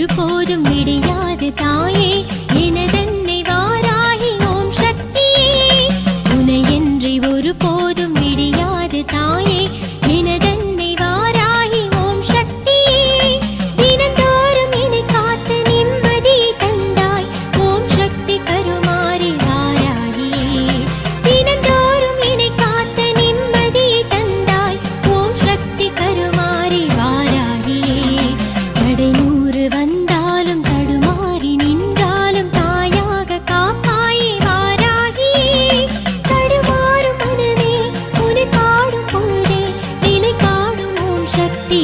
ஒருபோதும் விடியாது தாயே எனதன்னை வாராகி ஓம் சக்தியே உனையன்றி ஒருபோதும் விடியாது தாயே எனதன்னை வாராகி ஓம் சக்தியே தினந்தோறும் என்னை காத்து நிம்மதியை தந்தாய் ஓம் சக்தி கருமாறி வாராகியே தினந்தோறும் என்னை காத்து நிம்மதியை தந்தாய் ஓம் சக்தி கருமாறி வாராகியே தடை நூறு வந்தாலும் தடுமாறி நின்றாலும் தாயாக காப்பாயே வாராகியே தடுமாறும் மனமே உன்னை பாடும் பொழுதே நிலை காணும் ஓம் சக்தி